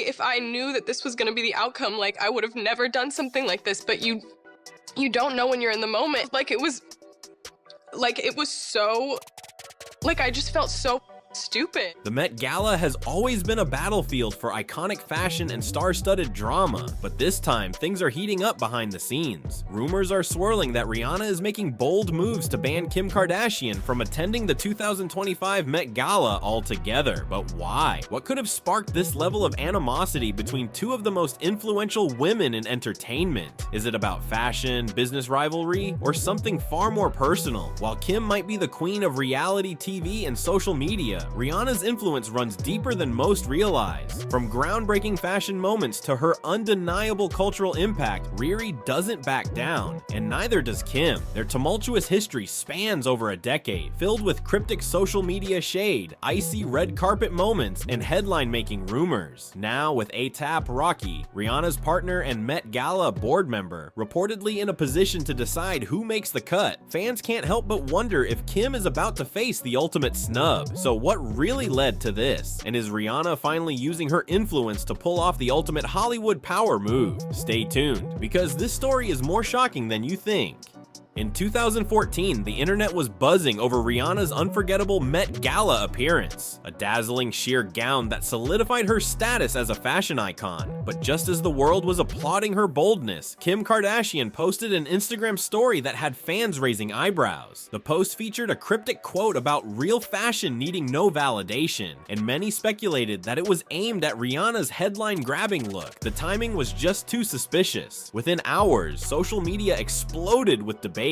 if I knew that this was gonna be the outcome, like, I would have never done something like this, but you don't know when you're in the moment. Like, it was so, like, I just felt so stupid. The Met Gala has always been a battlefield for iconic fashion and star-studded drama, but this time things are heating up behind the scenes. Rumors are swirling that Rihanna is making bold moves to ban Kim Kardashian from attending the 2025 Met Gala altogether. But why? What could have sparked this level of animosity between two of the most influential women in entertainment? Is it about fashion, business rivalry, or something far more personal? While Kim might be the queen of reality TV and social media, Rihanna's influence runs deeper than most realize. From groundbreaking fashion moments to her undeniable cultural impact, Riri doesn't back down, and neither does Kim. Their tumultuous history spans over a decade, filled with cryptic social media shade, icy red carpet moments, and headline-making rumors. Now, with A$AP Rocky, Rihanna's partner and Met Gala board member, reportedly in a position to decide who makes the cut, fans can't help but wonder if Kim is about to face the ultimate snub. So what really led to this? And is Rihanna finally using her influence to pull off the ultimate Hollywood power move? Stay tuned, because this story is more shocking than you think. In 2014, the internet was buzzing over Rihanna's unforgettable Met Gala appearance, a dazzling sheer gown that solidified her status as a fashion icon. But just as the world was applauding her boldness, Kim Kardashian posted an Instagram story that had fans raising eyebrows. The post featured a cryptic quote about real fashion needing no validation, and many speculated that it was aimed at Rihanna's headline-grabbing look. The timing was just too suspicious. Within hours, social media exploded with debate.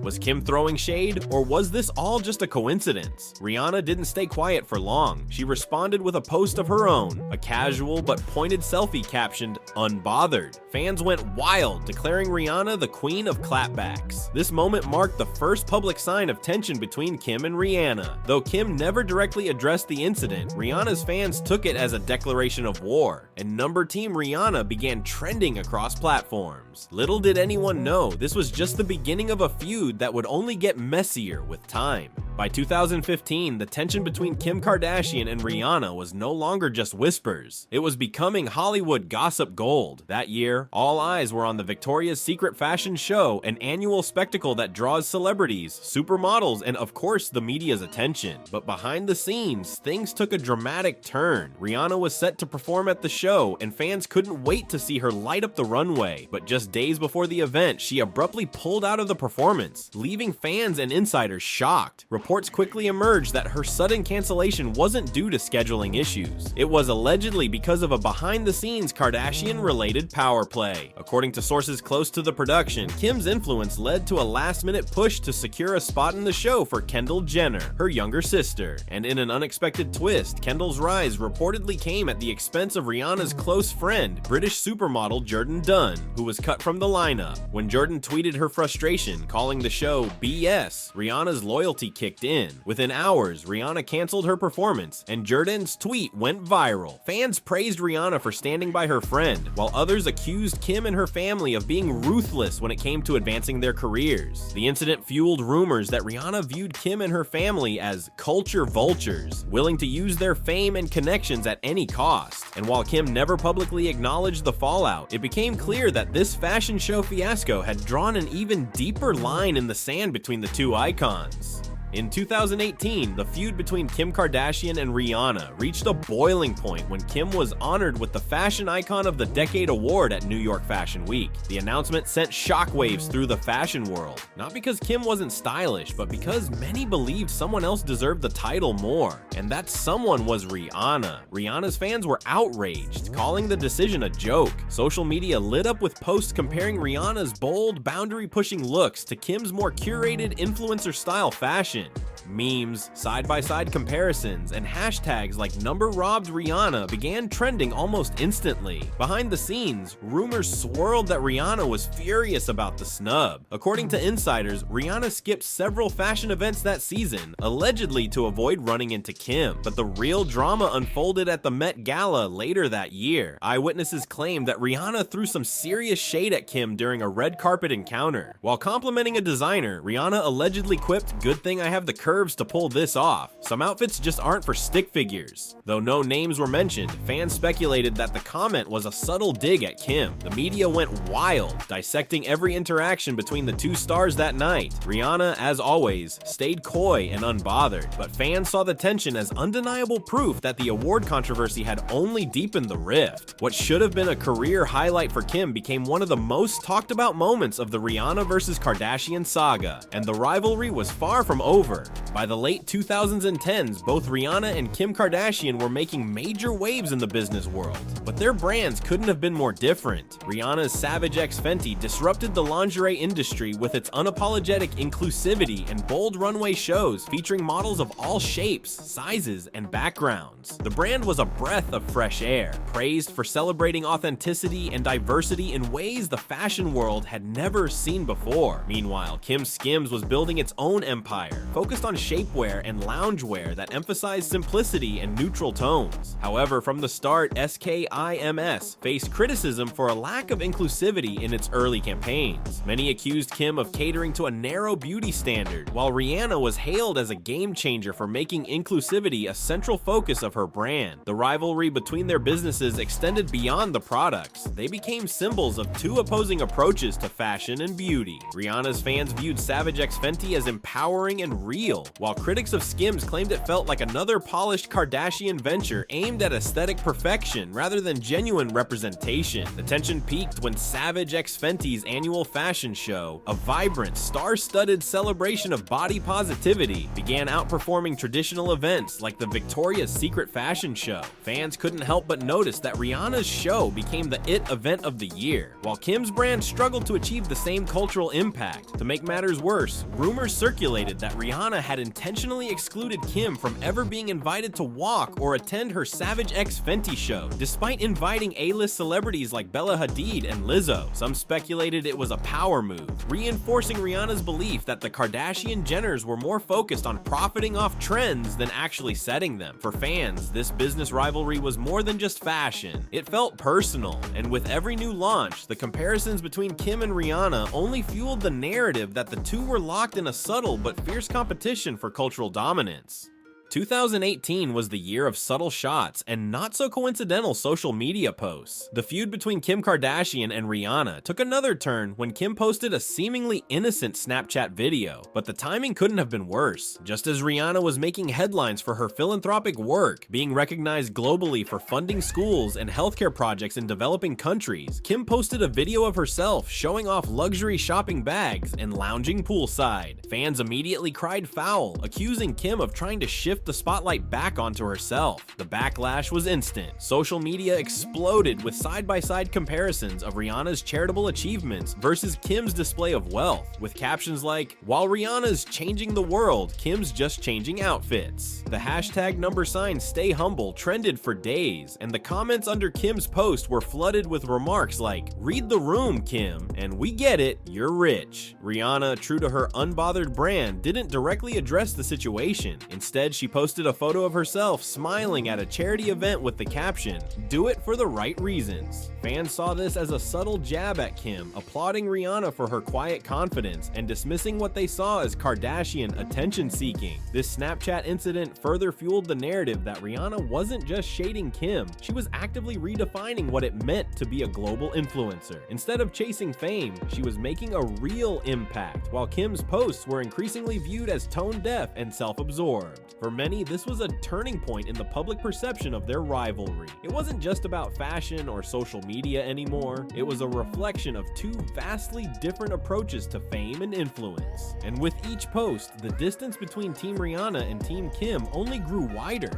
Was Kim throwing shade, or was this all just a coincidence? Rihanna didn't stay quiet for long. She responded with a post of her own, a casual but pointed selfie captioned, "Unbothered." Fans went wild, declaring Rihanna the queen of clapbacks. This moment marked the first public sign of tension between Kim and Rihanna. Though Kim never directly addressed the incident, Rihanna's fans took it as a declaration of war, and number team Rihanna began trending across platforms. Little did anyone know, this was just the beginning of a feud that would only get messier with time. By 2015, the tension between Kim Kardashian and Rihanna was no longer just whispers. It was becoming Hollywood gossip gold. That year, all eyes were on the Victoria's Secret fashion show, an annual spectacle that draws celebrities, supermodels, and of course the media's attention. But behind the scenes, things took a dramatic turn. Rihanna was set to perform at the show, and fans couldn't wait to see her light up the runway. But just days before the event, she abruptly pulled out of the performance, leaving fans and insiders shocked. Reports quickly emerged that her sudden cancellation wasn't due to scheduling issues. It was allegedly because of a behind-the-scenes Kardashian-related power play. According to sources close to the production, Kim's influence led to a last-minute push to secure a spot in the show for Kendall Jenner, her younger sister. And in an unexpected twist, Kendall's rise reportedly came at the expense of Rihanna's close friend, British supermodel Jordan Dunn, who was cut from the lineup. When Jordan tweeted her frustration, calling the show BS, Rihanna's loyalty kicked in. Within hours, Rihanna canceled her performance, and Jordan's tweet went viral. Fans praised Rihanna for standing by her friend, while others accused Kim and her family of being ruthless when it came to advancing their careers. The incident fueled rumors that Rihanna viewed Kim and her family as culture vultures, willing to use their fame and connections at any cost. And while Kim never publicly acknowledged the fallout, it became clear that this fashion show fiasco had drawn an even deeper line in the sand between the two icons. In 2018, the feud between Kim Kardashian and Rihanna reached a boiling point when Kim was honored with the Fashion Icon of the Decade award at New York Fashion Week. The announcement sent shockwaves through the fashion world, not because Kim wasn't stylish, but because many believed someone else deserved the title more. And that someone was Rihanna. Rihanna's fans were outraged, calling the decision a joke. Social media lit up with posts comparing Rihanna's bold, boundary-pushing looks to Kim's more curated influencer-style fashion. Memes, side-by-side comparisons, and hashtags like "number robbed Rihanna" began trending almost instantly. Behind the scenes, rumors swirled that Rihanna was furious about the snub. According to insiders, Rihanna skipped several fashion events that season, allegedly to avoid running into Kim. But the real drama unfolded at the Met Gala later that year. Eyewitnesses claimed that Rihanna threw some serious shade at Kim during a red carpet encounter. While complimenting a designer, Rihanna allegedly quipped, "Good thing I have the courage nerves to pull this off. Some outfits just aren't for stick figures. Though no names were mentioned, fans speculated that the comment was a subtle dig at Kim. The media went wild, dissecting every interaction between the two stars that night. Rihanna, as always, stayed coy and unbothered, but fans saw the tension as undeniable proof that the award controversy had only deepened the rift. What should have been a career highlight for Kim became one of the most talked about moments of the Rihanna vs. Kardashian saga, and the rivalry was far from over. By the late 2010s, both Rihanna and Kim Kardashian were making major waves in the business world, but their brands couldn't have been more different. Rihanna's Savage X Fenty disrupted the lingerie industry with its unapologetic inclusivity and bold runway shows featuring models of all shapes, sizes, and backgrounds. The brand was a breath of fresh air, praised for celebrating authenticity and diversity in ways the fashion world had never seen before. Meanwhile, Kim's SKIMS was building its own empire, focused on shapewear and loungewear that emphasized simplicity and neutral tones. However, from the start, SKIMS faced criticism for a lack of inclusivity in its early campaigns. Many accused Kim of catering to a narrow beauty standard, while Rihanna was hailed as a game changer for making inclusivity a central focus of her brand. The rivalry between their businesses extended beyond the products. They became symbols of two opposing approaches to fashion and beauty. Rihanna's fans viewed Savage X Fenty as empowering and real, while critics of SKIMS claimed it felt like another polished Kardashian venture aimed at aesthetic perfection rather than genuine representation. The tension peaked when Savage X Fenty's annual fashion show, a vibrant, star-studded celebration of body positivity, began outperforming traditional events like the Victoria's Secret fashion show. Fans couldn't help but notice that Rihanna's show became the it event of the year, while Kim's brand struggled to achieve the same cultural impact. To make matters worse, rumors circulated that Rihanna had intentionally excluded Kim from ever being invited to walk or attend her Savage X Fenty show, despite inviting A-list celebrities like Bella Hadid and Lizzo. Some speculated it was a power move, reinforcing Rihanna's belief that the Kardashian Jenners were more focused on profiting off trends than actually setting them. For fans, this business rivalry was more than just fashion. It felt personal, and with every new launch, the comparisons between Kim and Rihanna only fueled the narrative that the two were locked in a subtle but fierce competition for cultural dominance. 2018 was the year of subtle shots and not so coincidental social media posts. The feud between Kim Kardashian and Rihanna took another turn when Kim posted a seemingly innocent Snapchat video, but the timing couldn't have been worse. Just as Rihanna was making headlines for her philanthropic work, being recognized globally for funding schools and healthcare projects in developing countries, Kim posted a video of herself showing off luxury shopping bags and lounging poolside. Fans immediately cried foul, accusing Kim of trying to shift the spotlight back onto herself. The backlash was instant. Social media exploded with side-by-side comparisons of Rihanna's charitable achievements versus Kim's display of wealth, with captions like, "While Rihanna's changing the world, Kim's just changing outfits." The hashtag #stay humble trended for days, and the comments under Kim's post were flooded with remarks like, "Read the room, Kim," and "We get it, you're rich." Rihanna, true to her unbothered brand, didn't directly address the situation. Instead, she posted a photo of herself smiling at a charity event with the caption, "Do it for the right reasons." Fans saw this as a subtle jab at Kim, applauding Rihanna for her quiet confidence and dismissing what they saw as Kardashian attention-seeking. This Snapchat incident further fueled the narrative that Rihanna wasn't just shading Kim, she was actively redefining what it meant to be a global influencer. Instead of chasing fame, she was making a real impact, while Kim's posts were increasingly viewed as tone-deaf and self-absorbed. For many, this was a turning point in the public perception of their rivalry. It wasn't just about fashion or social media anymore, it was a reflection of two vastly different approaches to fame and influence. And with each post, the distance between Team Rihanna and Team Kim only grew wider.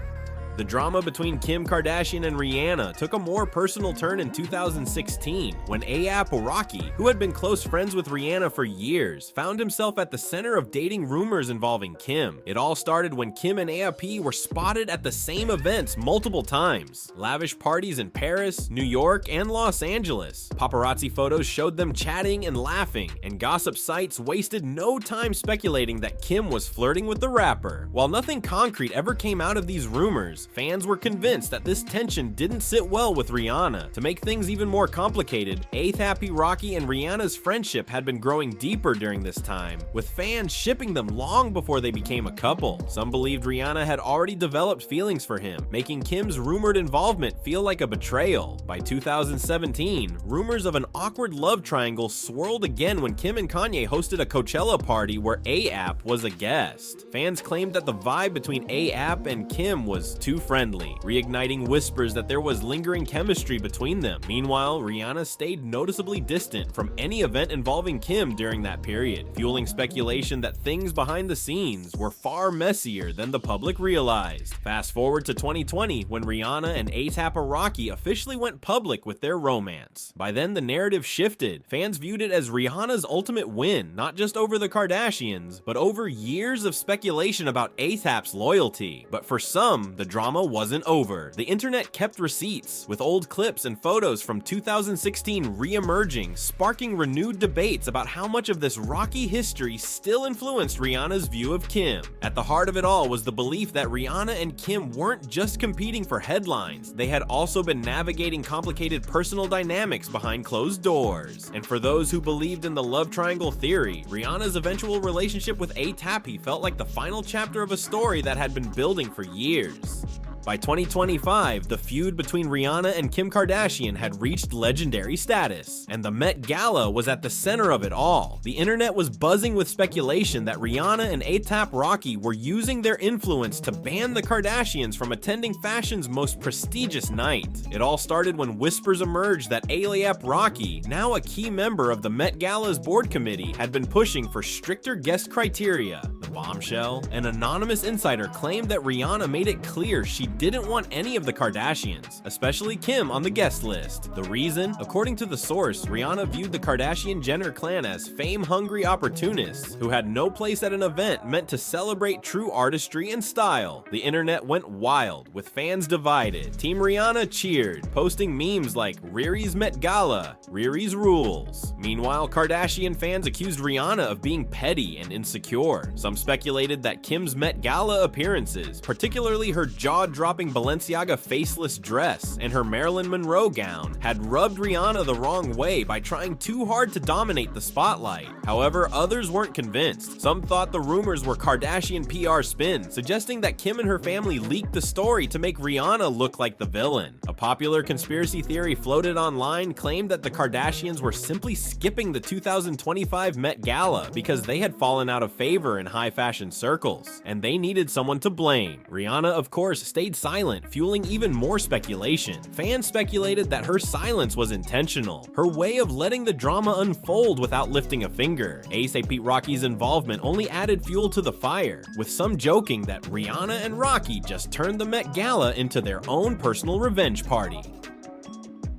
The drama between Kim Kardashian and Rihanna took a more personal turn in 2016 when A$AP Rocky, who had been close friends with Rihanna for years, found himself at the center of dating rumors involving Kim. It all started when Kim and A$AP were spotted at the same events multiple times. Lavish parties in Paris, New York, and Los Angeles. Paparazzi photos showed them chatting and laughing, and gossip sites wasted no time speculating that Kim was flirting with the rapper. While nothing concrete ever came out of these rumors, Fans were convinced that this tension didn't sit well with Rihanna. To make things even more complicated, A$AP Rocky and Rihanna's friendship had been growing deeper during this time, with fans shipping them long before they became a couple. Some believed Rihanna had already developed feelings for him, making Kim's rumored involvement feel like a betrayal. By 2017, rumors of an awkward love triangle swirled again when Kim and Kanye hosted a Coachella party where A$AP was a guest. Fans claimed that the vibe between A$AP and Kim was too friendly, reigniting whispers that there was lingering chemistry between them. Meanwhile, Rihanna stayed noticeably distant from any event involving Kim during that period, fueling speculation that things behind the scenes were far messier than the public realized. Fast forward to 2020, when Rihanna and A$AP Rocky officially went public with their romance. By then, the narrative shifted. Fans viewed it as Rihanna's ultimate win, not just over the Kardashians, but over years of speculation about A$AP's loyalty. But for some, the drama wasn't over. The internet kept receipts, with old clips and photos from 2016 re-emerging, sparking renewed debates about how much of this rocky history still influenced Rihanna's view of Kim. At the heart of it all was the belief that Rihanna and Kim weren't just competing for headlines, they had also been navigating complicated personal dynamics behind closed doors. And for those who believed in the love triangle theory, Rihanna's eventual relationship with A$AP felt like the final chapter of a story that had been building for years. By 2025, the feud between Rihanna and Kim Kardashian had reached legendary status, and the Met Gala was at the center of it all. The internet was buzzing with speculation that Rihanna and A$AP Rocky were using their influence to ban the Kardashians from attending fashion's most prestigious night. It all started when whispers emerged that A$AP Rocky, now a key member of the Met Gala's board committee, had been pushing for stricter guest criteria. The bombshell? An anonymous insider claimed that Rihanna made it clear she didn't want any of the Kardashians, especially Kim, on the guest list. The reason? According to the source, Rihanna viewed the Kardashian-Jenner clan as fame-hungry opportunists who had no place at an event meant to celebrate true artistry and style. The internet went wild, with fans divided. Team Rihanna cheered, posting memes like "Riri's Met Gala," "Riri's rules." Meanwhile, Kardashian fans accused Rihanna of being petty and insecure. Some speculated that Kim's Met Gala appearances, particularly her jaw-dropping Balenciaga faceless dress and her Marilyn Monroe gown, had rubbed Rihanna the wrong way by trying too hard to dominate the spotlight. However, others weren't convinced. Some thought the rumors were Kardashian PR spin, suggesting that Kim and her family leaked the story to make Rihanna look like the villain. A popular conspiracy theory floated online claimed that the Kardashians were simply skipping the 2025 Met Gala because they had fallen out of favor in high fashion circles, and they needed someone to blame. Rihanna, of course, stayed silent, fueling even more speculation. Fans speculated that her silence was intentional, her way of letting the drama unfold without lifting a finger. A$AP Rocky's involvement only added fuel to the fire, with some joking that Rihanna and Rocky just turned the Met Gala into their own personal revenge party.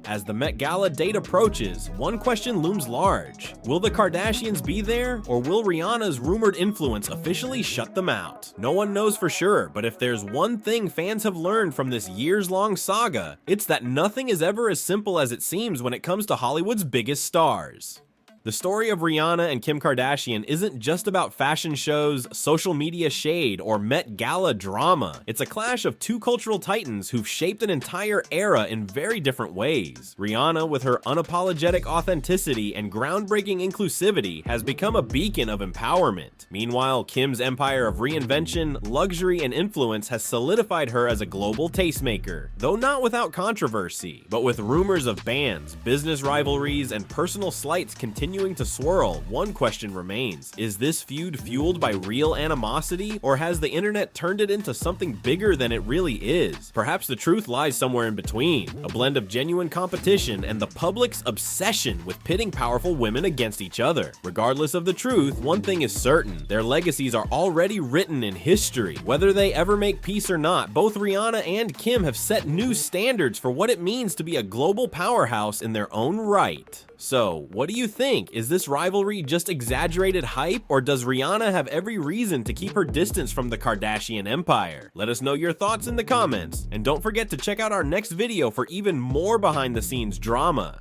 As the Met Gala date approaches, one question looms large. Will the Kardashians be there, or will Rihanna's rumored influence officially shut them out? No one knows for sure, but if there's one thing fans have learned from this years-long saga, it's that nothing is ever as simple as it seems when it comes to Hollywood's biggest stars. The story of Rihanna and Kim Kardashian isn't just about fashion shows, social media shade, or Met Gala drama. It's a clash of two cultural titans who've shaped an entire era in very different ways. Rihanna, with her unapologetic authenticity and groundbreaking inclusivity, has become a beacon of empowerment. Meanwhile, Kim's empire of reinvention, luxury, and influence has solidified her as a global tastemaker, though not without controversy. But with rumors of bans, business rivalries, and personal slights continuing to swirl, one question remains. Is this feud fueled by real animosity, or has the internet turned it into something bigger than it really is? Perhaps the truth lies somewhere in between, a blend of genuine competition and the public's obsession with pitting powerful women against each other. Regardless of the truth, one thing is certain: their legacies are already written in history. Whether they ever make peace or not, both Rihanna and Kim have set new standards for what it means to be a global powerhouse in their own right. So, what do you think? Is this rivalry just exaggerated hype, or does Rihanna have every reason to keep her distance from the Kardashian empire? Let us know your thoughts in the comments, and don't forget to check out our next video for even more behind the scenes drama.